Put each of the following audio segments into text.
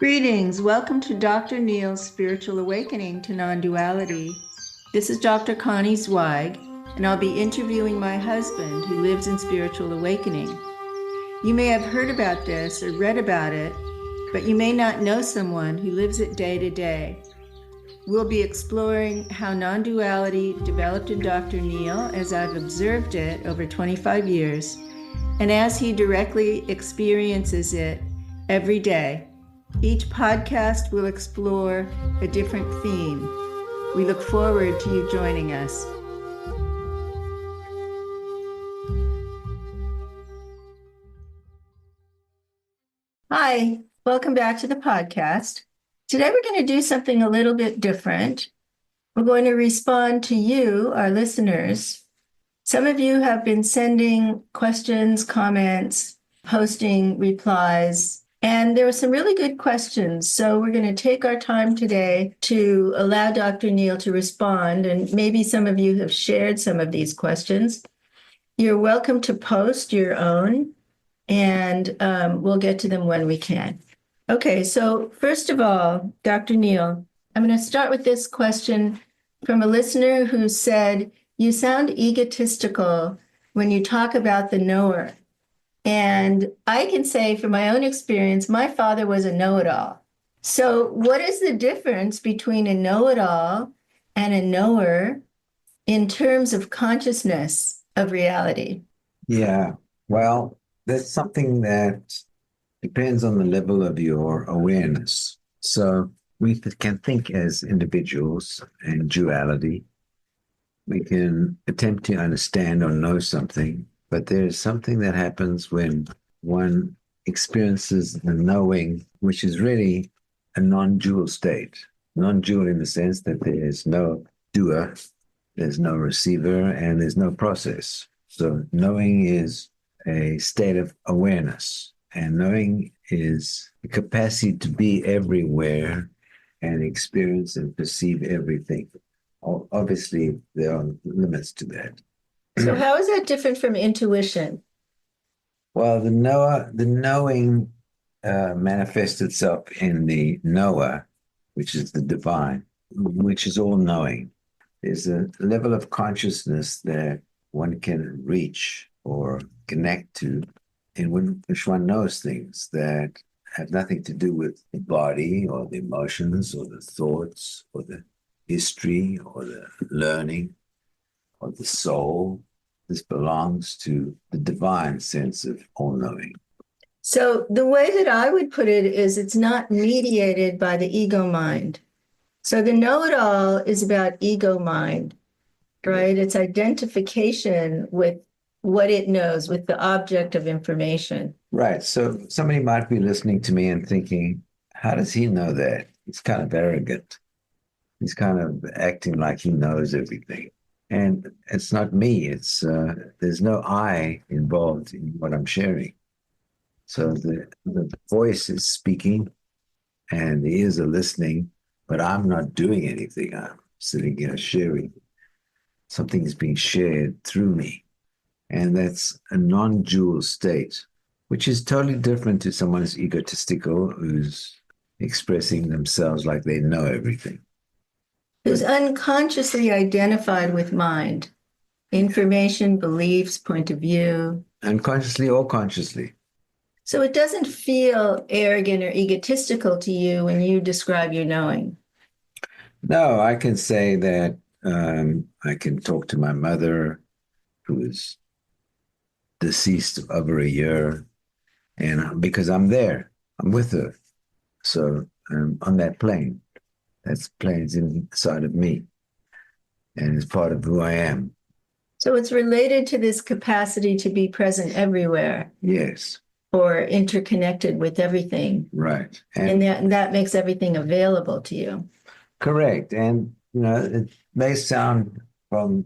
Greetings. Welcome to Dr. Neil's Spiritual Awakening to Non-Duality. This is Dr. Connie Zweig, and I'll be interviewing my husband who lives in spiritual awakening. You may have heard about this or read about it, but you may not know someone who lives it day to day. We'll be exploring how non-duality developed in Dr. Neil as I've observed it over 25 years, and as he directly experiences it every day. Each podcast will explore a different theme. We look forward to you joining us. Hi, welcome back to the podcast. Today we're going to do something a little bit different. We're going to respond to you, our listeners. Some of you have been sending questions, comments, posting replies, and there were some really good questions. So we're going to take our time today to allow Dr. Neil to respond, and maybe some of you have shared some of these questions. You're welcome to post your own, and we'll get to them when we can. Okay, so first of all, Dr. Neil, I'm going to start with this question from a listener who said, "You sound egotistical when you talk about the knower." And I can say from my own experience, my father was a know-it-all. So what is the difference between a know-it-all and a knower in terms of consciousness of reality? Yeah, well, that's something that depends on the level of your awareness. So we can think as individuals in duality. We can attempt to understand or know something, but there's something that happens when one experiences the knowing, which is really a non-dual state. Non-dual in the sense that there's no doer, there's no receiver, and there's no process. So knowing is a state of awareness, and knowing is the capacity to be everywhere and experience and perceive everything. Obviously, there are limits to that. So how is that different from intuition? Well, the knowing manifests itself in the knower, which is the divine, which is all knowing. There's a level of consciousness that one can reach or connect to, in which one knows things that have nothing to do with the body or the emotions or the thoughts or the history or the learning or the soul. This belongs to the divine sense of all-knowing. So the way that I would put it is it's not mediated by the ego mind. So the know-it-all is about ego mind, right? It's identification with what it knows, with the object of information. Right. So somebody might be listening to me and thinking, how does he know that? He's kind of arrogant. He's kind of acting like he knows everything. And it's not me. It's there's no I involved in what I'm sharing. So the voice is speaking and the ears are listening, but I'm not doing anything. I'm sitting here sharing. Something is being shared through me. And that's a non-dual state, which is totally different to someone who's egotistical, who's expressing themselves like they know everything. Who's unconsciously identified with mind, information, beliefs, point of view. Unconsciously or consciously. So it doesn't feel arrogant or egotistical to you when you describe your knowing. No, I can say that I can talk to my mother, who is deceased over a year, and because I'm there, I'm with her. So I'm on that plane. That plane's inside of me and it's part of who I am. So it's related to this capacity to be present everywhere. Yes. Or interconnected with everything. Right. And that makes everything available to you. Correct. And, it may sound from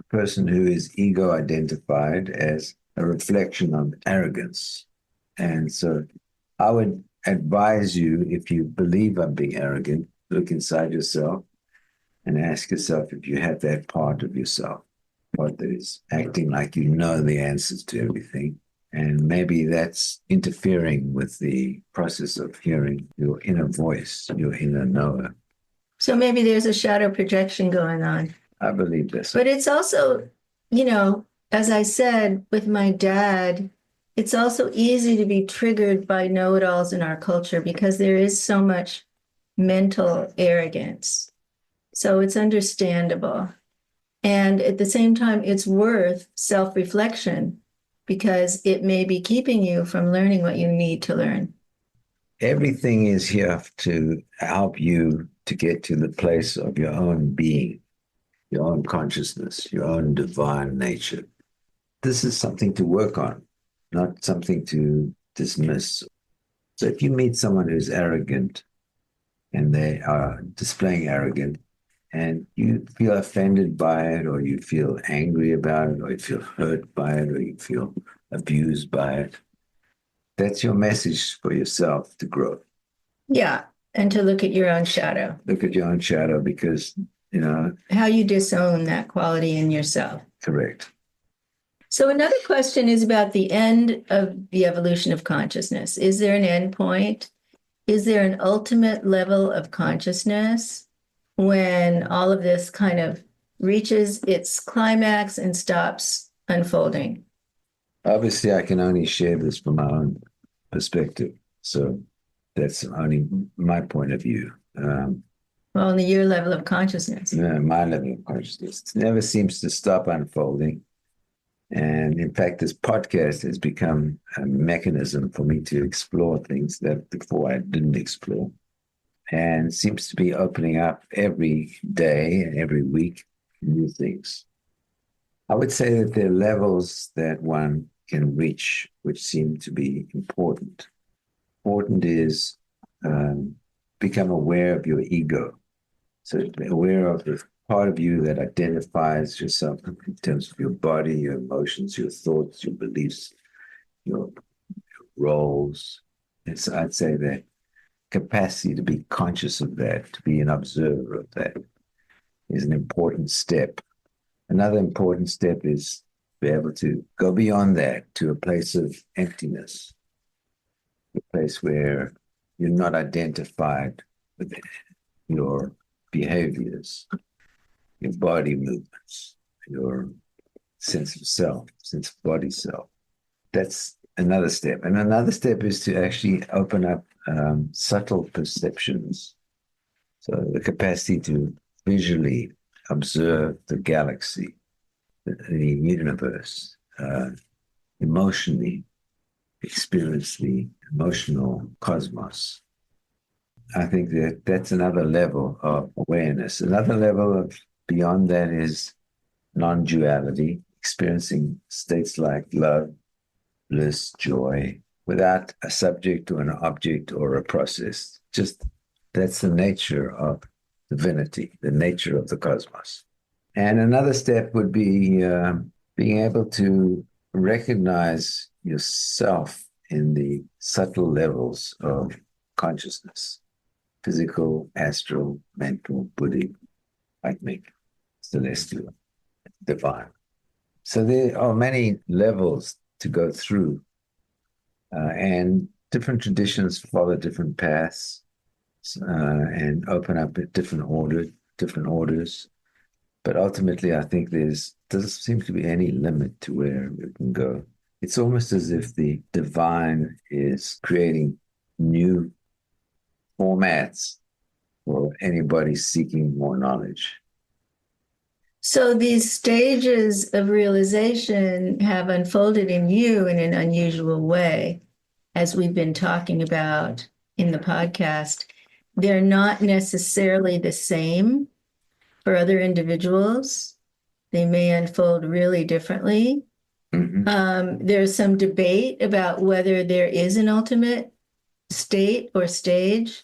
a person who is ego identified as a reflection of arrogance. And so I would advise you, if you believe I'm being arrogant, look inside yourself and ask yourself if you have that part of yourself, part that is acting like you know the answers to everything And maybe that's interfering with the process of hearing your inner voice, your inner knower. So maybe there's a shadow projection going on. I believe this. But it's also, as I said with my dad, it's also easy to be triggered by know-it-alls in our culture because there is so much mental arrogance. So it's understandable. And at the same time, it's worth self-reflection because it may be keeping you from learning what you need to learn. Everything is here to help you to get to the place of your own being, your own consciousness, your own divine nature. This is something to work on, not something to dismiss. So if you meet someone who's arrogant and they are displaying arrogance and you feel offended by it, or you feel angry about it, or you feel hurt by it, or you feel abused by it, that's your message for yourself to grow. Yeah. And to look at your own shadow. Look at your own shadow because, how you disown that quality in yourself. Correct. So another question is about the end of the evolution of consciousness. Is there an end point? Is there an ultimate level of consciousness when all of this kind of reaches its climax and stops unfolding? Obviously, I can only share this from my own perspective. So that's only my point of view. Well, in your level of consciousness. My level of consciousness never seems to stop unfolding. And in fact, this podcast has become a mechanism for me to explore things that before I didn't explore, and seems to be opening up every day and every week new things. I would say that there are levels that one can reach which seem to be important. Important is become aware of your ego. So aware of the part of you that identifies yourself in terms of your body, your emotions, your thoughts, your beliefs, your roles. And so I'd say that capacity to be conscious of that, to be an observer of that, is an important step. Another important step is to be able to go beyond that to a place of emptiness, a place where you're not identified with your behaviors, your body movements, your sense of self, sense of body self. That's another step. And another step is to actually open up subtle perceptions. So the capacity to visually observe the galaxy, the universe, emotionally experience the emotional cosmos. I think that that's another level of awareness. Another level of beyond that is non-duality, experiencing states like love, bliss, joy, without a subject or an object or a process. Just that's the nature of divinity, the nature of the cosmos. And another step would be being able to recognize yourself in the subtle levels of consciousness: physical, astral, mental, Buddhic, cosmic, celestial, divine. So there are many levels to go through, and different traditions follow different paths and open up at different orders. But ultimately, I think doesn't seem to be any limit to where we can go. It's almost as if the divine is creating new formats for anybody seeking more knowledge. So these stages of realization have unfolded in you in an unusual way, as we've been talking about in the podcast. They're not necessarily the same for other individuals. They may unfold really differently. Mm-hmm. There's some debate about whether there is an ultimate state or stage,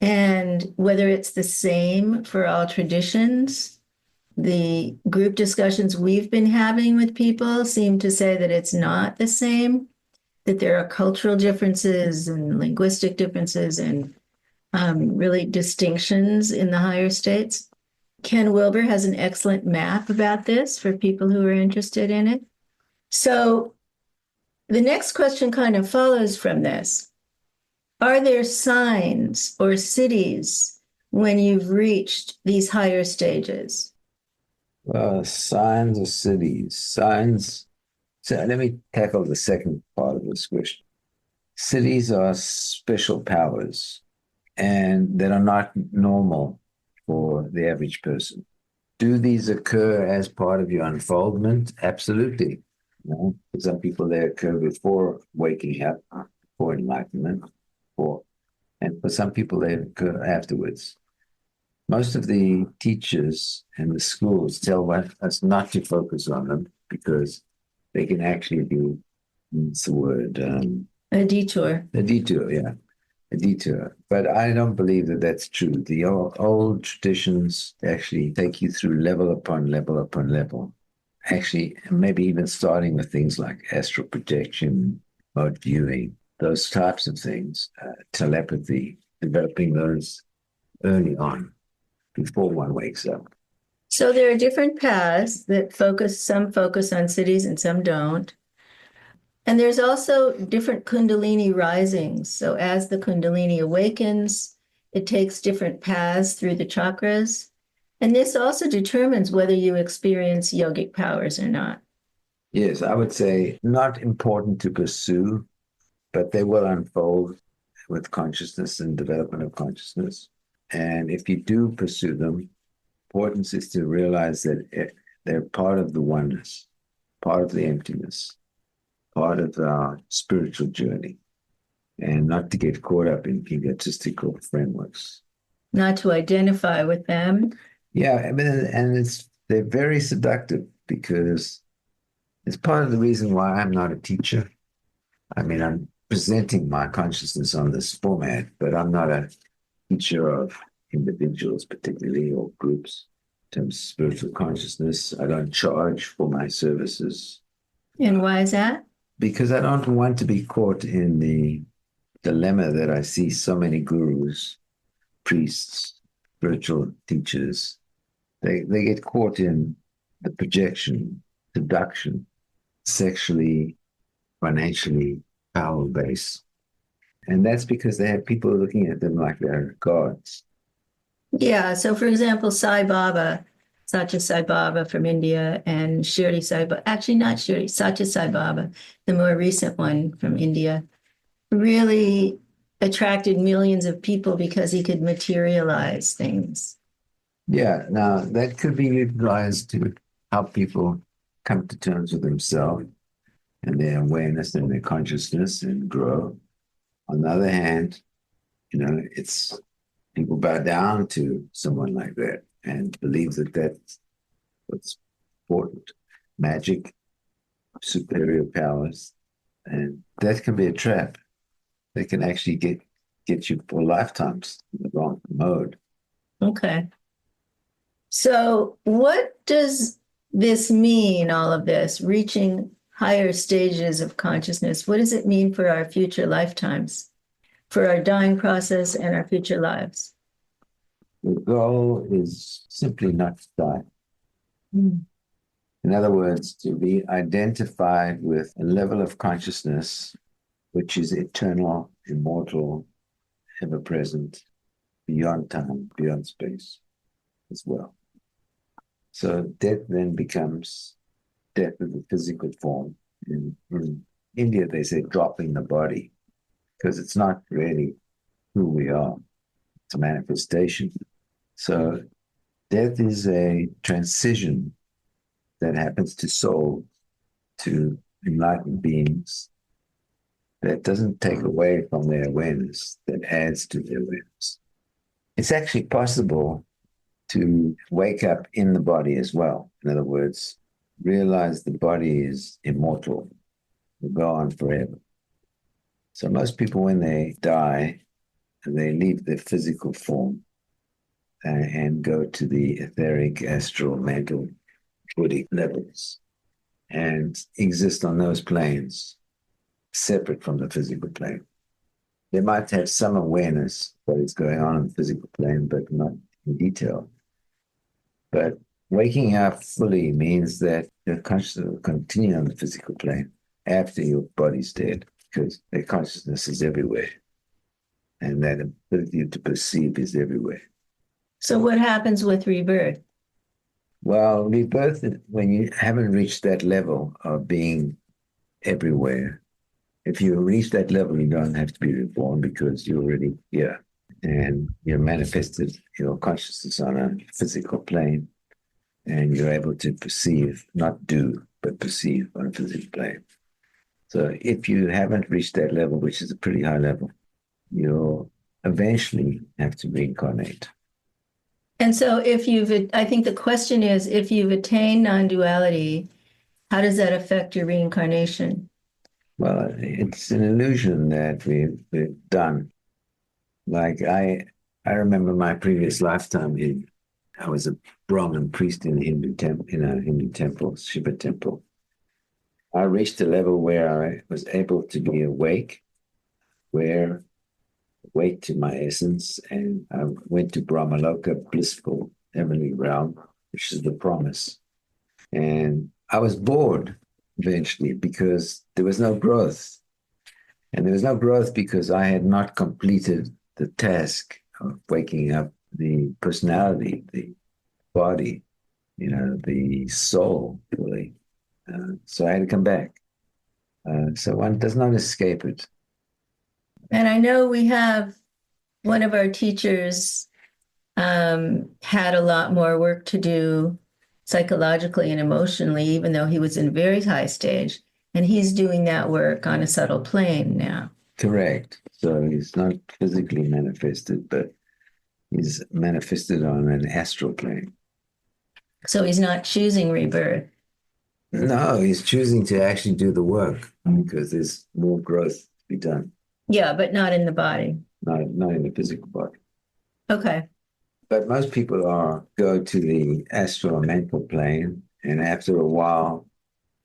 and whether it's the same for all traditions. The group discussions we've been having with people seem to say that it's not the same, that there are cultural differences and linguistic differences and really distinctions in the higher states. Ken Wilber has an excellent map about this for people who are interested in it. So The next question kind of follows from this. Are there signs or siddhis when you've reached these higher stages? Signs or cities? Signs. So let me tackle the second part of this question. Cities are special powers and that are not normal for the average person. Do these occur as part of your unfoldment? Absolutely. For some people, they occur before waking up, before enlightenment, and for some people, they occur afterwards. Most of the teachers and the schools tell us not to focus on them because they can actually be, what's the word? A detour. A detour, yeah, a detour. But I don't believe that that's true. The old traditions actually take you through level upon level upon level. Actually, maybe even starting with things like astral projection, remote viewing, those types of things, telepathy, developing those early on before one wakes up. So there are different paths that focus, some focus on cities and some don't. And there's also different Kundalini risings. So as the Kundalini awakens, it takes different paths through the chakras. And this also determines whether you experience yogic powers or not. Yes, I would say not important to pursue, but they will unfold with consciousness and development of consciousness. And if you do pursue them, importance is to realize that they're part of the oneness, part of the emptiness, part of our spiritual journey, and not to get caught up in egotistical frameworks. Not to identify with them. Yeah, I mean, and they're very seductive because it's part of the reason why I'm not a teacher. I mean, I'm presenting my consciousness on this format, but I'm not a teacher of individuals, particularly, or groups. In terms of spiritual consciousness, I don't charge for my services. And why is that? Because I don't want to be caught in the dilemma that I see so many gurus, priests, spiritual teachers. They get caught in the projection, seduction, sexually, financially, power base. And that's because they have people looking at them like they're gods. Yeah. So, for example, Sai Baba, Satya Sai Baba from India, and Shirdi Sai Baba, actually not Shirdi, Satya Sai Baba, the more recent one from India, really attracted millions of people because he could materialize things. Yeah, now that could be utilized to help people come to terms with themselves and their awareness and their consciousness and grow. On the other hand, it's people bow down to someone like that and believe that that's what's important. Magic, superior powers, and that can be a trap. That can actually get you for lifetimes in the wrong mode. Okay. So, what does this mean, all of this, reaching higher stages of consciousness? What does it mean for our future lifetimes, for our dying process and our future lives? The goal is simply not to die. Mm. In other words, to be identified with a level of consciousness which is eternal, immortal, ever present, beyond time, beyond space as well. So death then becomes death of the physical form. In India, they say dropping the body because it's not really who we are. It's a manifestation. So death is a transition that happens to soul, to enlightened beings, that doesn't take away from their awareness, that adds to their awareness. It's actually possible to wake up in the body as well. In other words, realize the body is immortal, will go on forever. So most people, when they die, they leave their physical form and go to the etheric, astral, mental, Buddhic levels and exist on those planes separate from the physical plane. They might have some awareness of what is going on in the physical plane, but not in detail. But waking up fully means that your consciousness will continue on the physical plane. after your body's dead, because their consciousness is everywhere, and that ability to perceive is everywhere. So what happens with rebirth? Well, rebirth, when you haven't reached that level of being everywhere, if you reach that level, you don't have to be reborn because you're already here and you're manifested your consciousness on a physical plane and you're able to perceive, not do, but perceive on a physical plane. So if you haven't reached that level, which is a pretty high level, you'll eventually have to reincarnate. And so I think the question is, if you've attained non-duality, how does that affect your reincarnation? Well, it's an illusion that we've done. Like I remember my previous lifetime. I was a Brahmin priest in a Hindu temple, Shiva temple. I reached a level where I was able to be awake, where awake to my essence, and I went to Brahmaloka, blissful heavenly realm, which is the promise. And I was bored eventually because there was no growth. And there was no growth because I had not completed the task of waking up the personality, the body, the soul, really. So I had to come back. So one does not escape it. And I know we have one of our teachers had a lot more work to do psychologically and emotionally, even though he was in a very high stage. And he's doing that work on a subtle plane now. Correct. So he's not physically manifested, but he's manifested on an astral plane. So he's not choosing rebirth. No, he's choosing to actually do the work because there's more growth to be done. Yeah, but not in the body. Not in the physical body. Okay. But most people go to the astral mental plane, and after a while,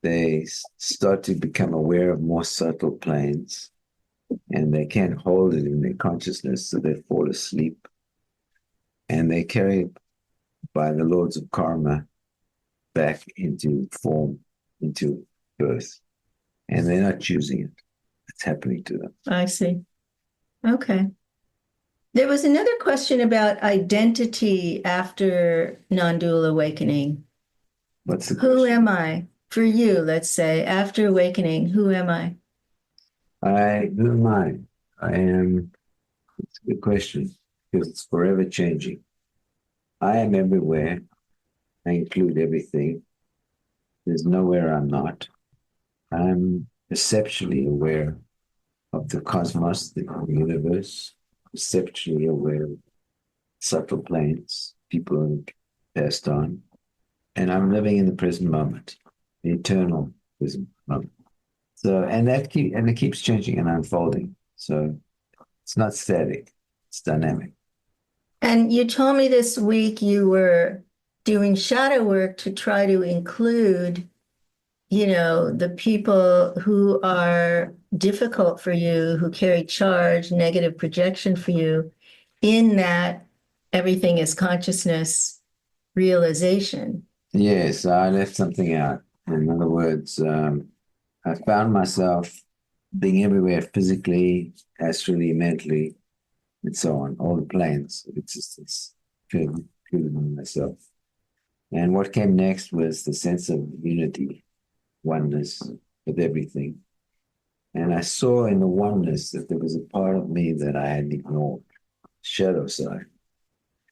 they start to become aware of more subtle planes, and they can't hold it in their consciousness, so they fall asleep, and they carry by the lords of karma back into form, into birth, and they're not choosing it. It's happening to them. I see. Okay. There was another question about identity after non-dual awakening. What's the Who question? am I? For you, let's say, after awakening, who am I? Who am I? I am, it's a good question because it's forever changing. I am everywhere. I include everything. There's nowhere I'm not. I'm perceptually aware of the cosmos, the universe, perceptually aware of subtle planes, people have passed on. And I'm living in the present moment, the eternal present moment. So, and it keeps changing and unfolding. So it's not static, it's dynamic. And you told me this week you were doing shadow work to try to include, the people who are difficult for you, who carry charge, negative projection for you, in that everything is consciousness realization. Yes, I left something out. In other words, I found myself being everywhere physically, astrally, mentally, and so on, all the planes of existence, including myself. And what came next was the sense of unity, oneness with everything. And I saw in the oneness that there was a part of me that I had ignored, shadow side,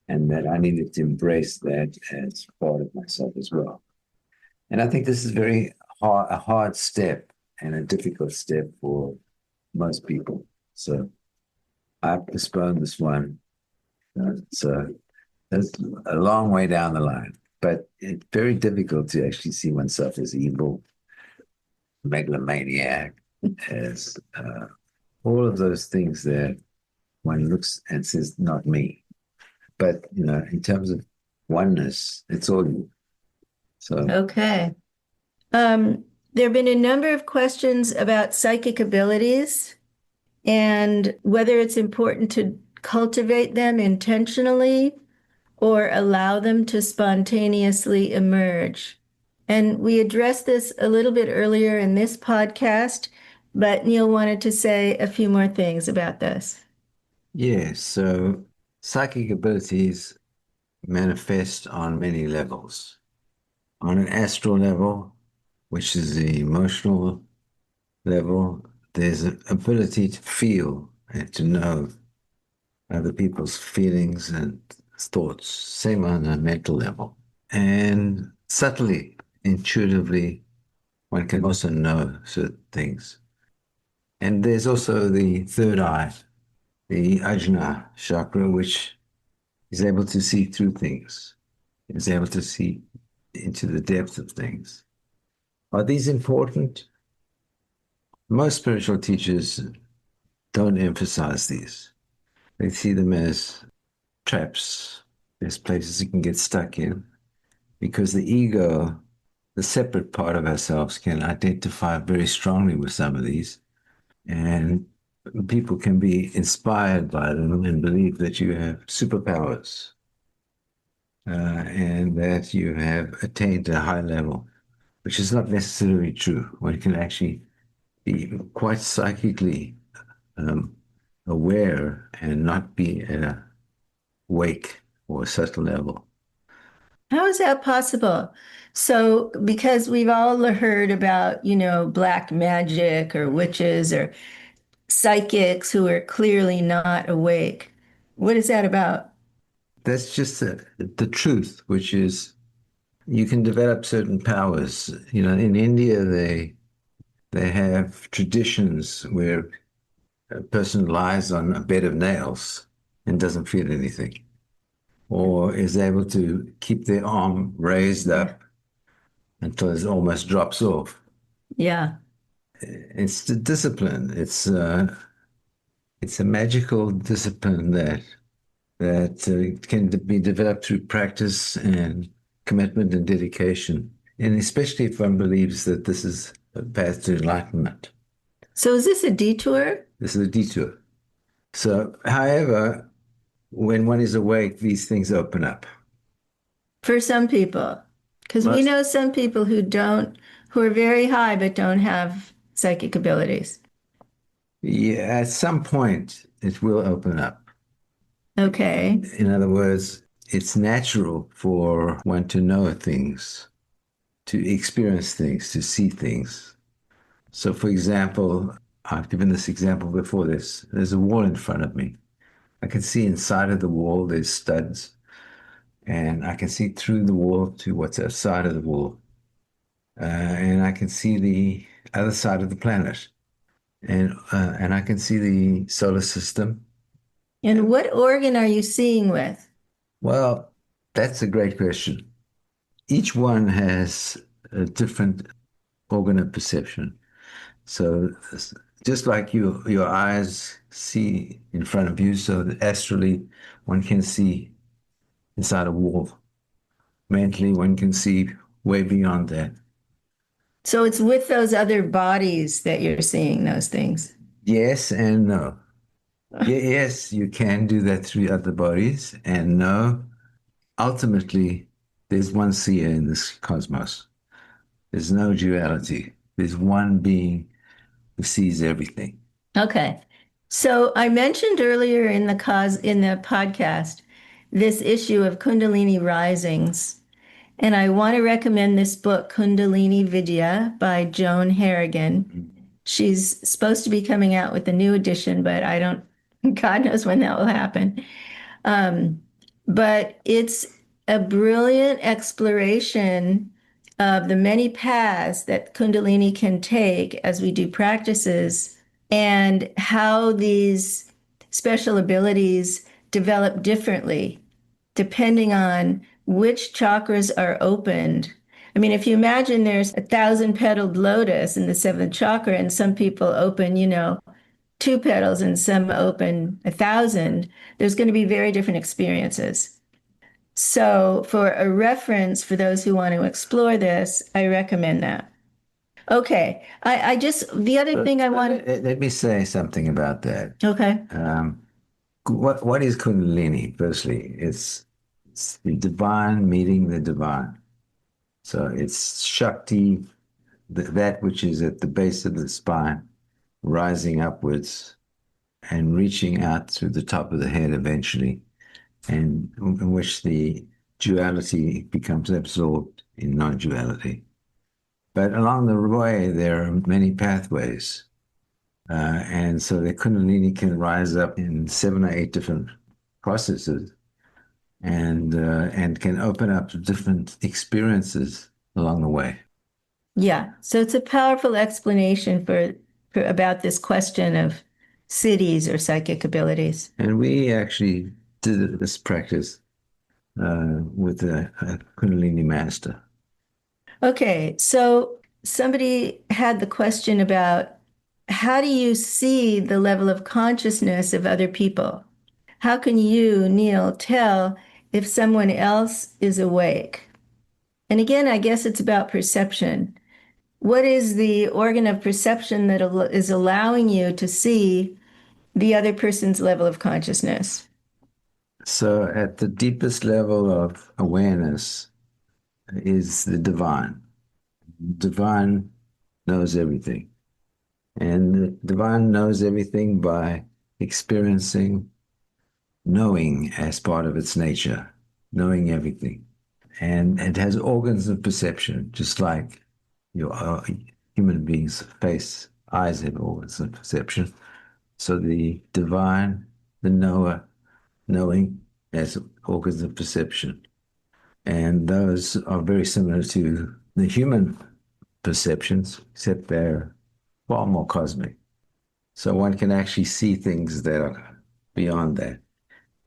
and that I needed to embrace that as part of myself as well. And I think this is a hard step and a difficult step for most people. So I postponed this one. So that's a long way down the line, but it's very difficult to actually see oneself as evil, megalomaniac, as all of those things that one looks and says, not me. But, in terms of oneness, it's all you. So, Okay. There have been a number of questions about psychic abilities and whether it's important to cultivate them intentionally or allow them to spontaneously emerge. And we addressed this a little bit earlier in this podcast, but Neil wanted to say a few more things about this. Yeah, so psychic abilities manifest on many levels. On an astral level, which is the emotional level, there's an ability to feel and to know other people's feelings and thoughts, same on a mental level. And subtly, intuitively, one can also know certain things. And there's also the third eye, the ajna chakra, which is able to see through things, is able to see into the depth of things. Are these important? Most spiritual teachers don't emphasize these. They see them as traps. There's places you can get stuck in because the ego, the separate part of ourselves, can identify very strongly with some of these. And people can be inspired by them and believe that you have superpowers and that you have attained a high level, which is not necessarily true. One can actually be quite psychically um, aware and not be at a wake or a subtle level. How is that possible? So, because we've all heard about, black magic or witches or psychics who are clearly not awake. What is that about? That's just the truth, which is you can develop certain powers. You know, in India, they have traditions where a person lies on a bed of nails and doesn't feel anything, or is able to keep their arm raised up until it almost drops off. Yeah. It's the discipline. It's a magical discipline that can be developed through practice and commitment and dedication, and especially if one believes that this is a path to enlightenment. So, is this a detour? This is a detour. So, however, when one is awake, these things open up. For some people? Because we Most, know some people who are very high but don't have psychic abilities. yeah, at some point, it will open up. Okay. In other words, it's natural for one to know things, to experience things, to see things. So, for example, I've given this example before this. There's a wall in front of me. I can see inside of the wall, there's studs, and I can see through the wall to what's outside of the wall. And I can see the other side of the planet. And I can see the solar system. And what organ are you seeing with? Well, that's a great question. Each one has a different organ of perception. So just like your eyes see in front of you, so that astrally one can see inside a wall. Mentally, one can see way beyond that. So, it's with those other bodies that you're seeing those things. Yes and no. Yes, you can do that through other bodies, and no, ultimately, there's one seer in this cosmos. There's no duality. There's one being who sees everything. Okay. So I mentioned earlier in the podcast this issue of Kundalini risings, and I want to recommend this book, Kundalini Vidya by Joan Harrigan. She's supposed to be coming out with a new edition, but I don't, God knows when that will happen. Um, but it's a brilliant exploration of the many paths that Kundalini can take as we do practices and how these special abilities develop differently depending on which chakras are opened. I mean, if you imagine there's 1,000 petaled lotus in the seventh chakra, and some people open, two petals and some open 1,000, there's going to be very different experiences. So, for a reference for those who want to explore this, I recommend that. Okay. The other thing I want to, Let me say something about that. okay. Um, what is Kundalini? Firstly, it's the divine meeting the divine. So it's Shakti, that which is at the base of the spine, rising upwards and reaching out through the top of the head eventually, and in which the duality becomes absorbed in non-duality. But along the way, there are many pathways. And so the Kundalini can rise up in 7 or 8 different processes and can open up to different experiences along the way. Yeah. So it's a powerful explanation for about this question of siddhis or psychic abilities. And we actually did this practice with a Kundalini master. Okay. So somebody had the question about how do you see the level of consciousness of other people? How can you, Neil, tell if someone else is awake? And again, I guess it's about perception. What is the organ of perception that is allowing you to see the other person's level of consciousness? So at the deepest level of awareness is the divine. Divine knows everything. And the divine knows everything by experiencing knowing as part of its nature, knowing everything. And it has organs of perception, just like your human beings' face, eyes have organs of perception. So the divine, the knower, knowing has organs of perception. And those are very similar to the human perceptions, except they're far more cosmic. So one can actually see things that are beyond that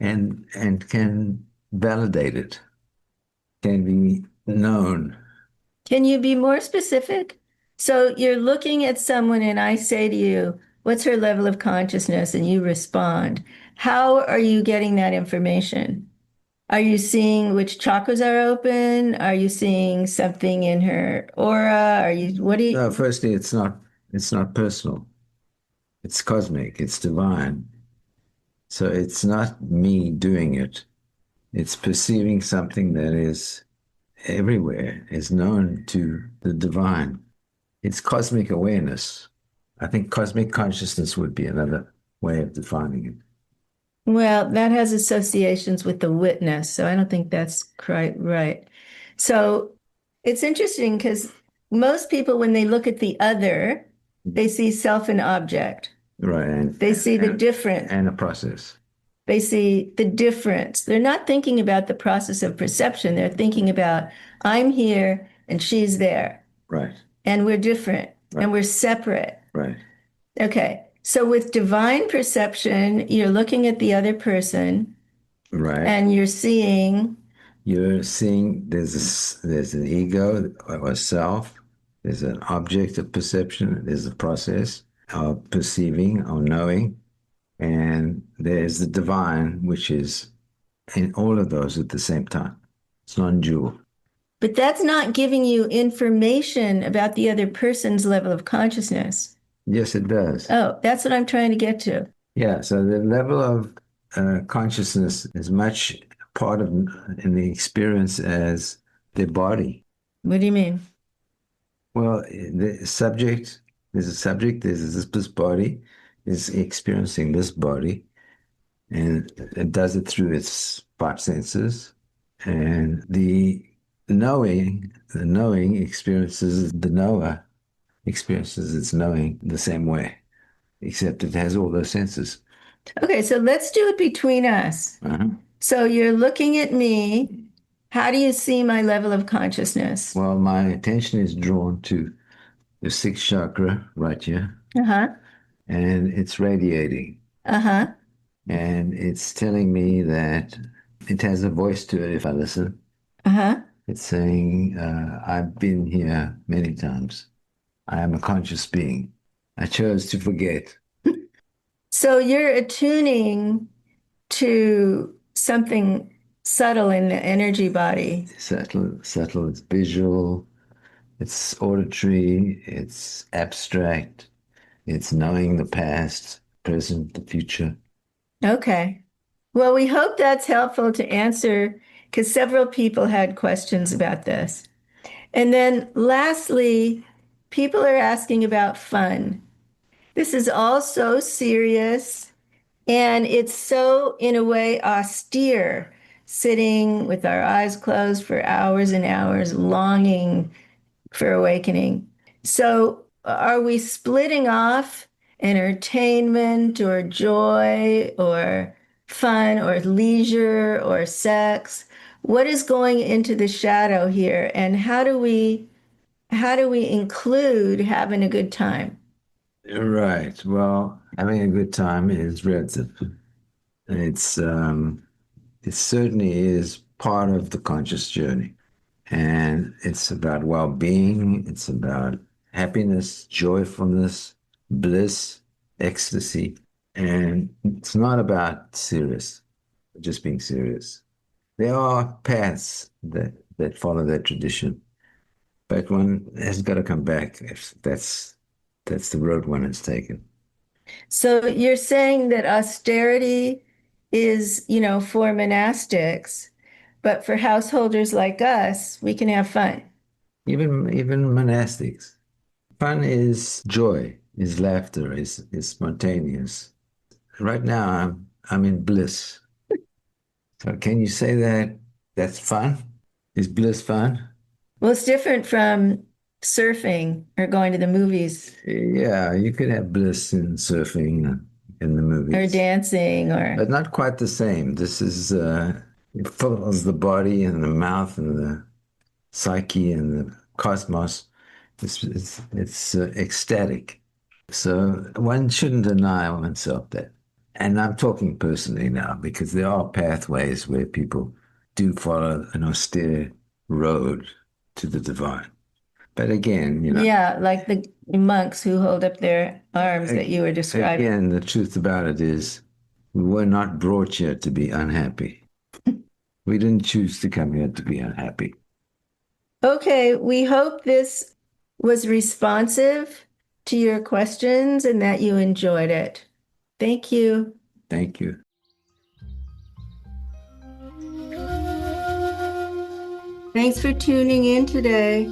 and can validate it, can be known. Can you be more specific? So you're looking at someone, and I say to you, what's her level of consciousness? And you respond. How are you getting that information? Are you seeing which chakras are open? Are you seeing something in her aura? What do you? No, firstly, it's not personal. It's cosmic, it's divine. So it's not me doing it. It's perceiving something that is everywhere, is known to the divine. It's cosmic awareness. I think cosmic consciousness would be another way of defining it. Well, that has associations with the witness, so I don't think that's quite right. So it's interesting because most people, when they look at the other, they see self and object. Right. And, They see the difference. and a process. They see the difference. They're not thinking about the process of perception. They're thinking about, I'm here and she's there, Right. and we're different and we're separate. Right. Okay. So with divine perception, you're looking at the other person Right. and you're seeing there's an ego or self, there's an object of perception, there's a process of perceiving or knowing, and there's the divine, which is in all of those at the same time. It's non-dual. but that's not giving you information about the other person's level of consciousness. Yes, it does. Oh, that's what I'm trying to get to. Yeah, so the level of consciousness is much part of in the experience as the body. What do you mean? Well, there's a subject, there's this body, is experiencing this body, and it does it through its 5 senses. And the knowing experiences, the knower experiences its knowing the same way, except it has all those senses. Okay, so let's do it between us. Uh-huh. So you're looking at me. How do you see my level of consciousness? Well, my attention is drawn to the sixth chakra right here, Uh-huh. and it's radiating. Uh-huh. And it's telling me that it has a voice to it if I listen. Uh-huh. It's saying, I've been here many times. I am a conscious being. I chose to forget. So you're attuning to something subtle in the energy body. Subtle, it's visual, it's auditory, it's abstract, it's knowing the past, present, the future. Okay. Well, we hope that's helpful to answer because several people had questions about this. And then lastly, people are asking about fun. This is all so serious and it's so, in a way, austere, sitting with our eyes closed for hours and hours, longing for awakening. So, are we splitting off entertainment or joy or fun or leisure or sex? What is going into the shadow here, and how do we include having a good time? Right. Well, having a good time is relative. It's it certainly is part of the conscious journey. And it's about well-being, it's about happiness, joyfulness, bliss, ecstasy. And it's not about serious, just being serious. There are paths that follow that tradition, but one has got to come back if that's the road one has taken. So you're saying that austerity is, for monastics, but for householders like us, we can have fun. Even monastics. Fun is joy, is laughter, is spontaneous. Right now I'm in bliss. So can you say that that's fun? Is bliss fun? Well, it's different from surfing or going to the movies Yeah, you could have bliss in surfing in the or movies, dancing or, but not quite the same. This is it fills the body and the mouth and the psyche and the cosmos. It's ecstatic. So one shouldn't deny oneself that. And I'm talking personally now because there are pathways where people do follow an austere road to the divine. But again, yeah, like the monks who hold up their arms that you were describing. again, the truth about it is we were not brought here to be unhappy. We didn't choose to come here to be unhappy. Okay, we hope this was responsive to your questions and that you enjoyed it. Thank you. Thank you. Thanks for tuning in today.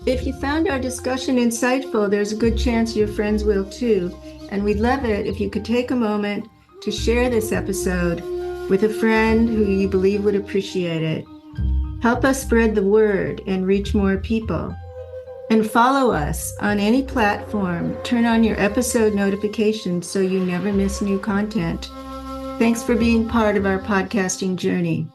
If you found our discussion insightful, there's a good chance your friends will too. And we'd love it if you could take a moment to share this episode with a friend who you believe would appreciate it. Help us spread the word and reach more people. And follow us on any platform. Turn on your episode notifications so you never miss new content. Thanks for being part of our podcasting journey.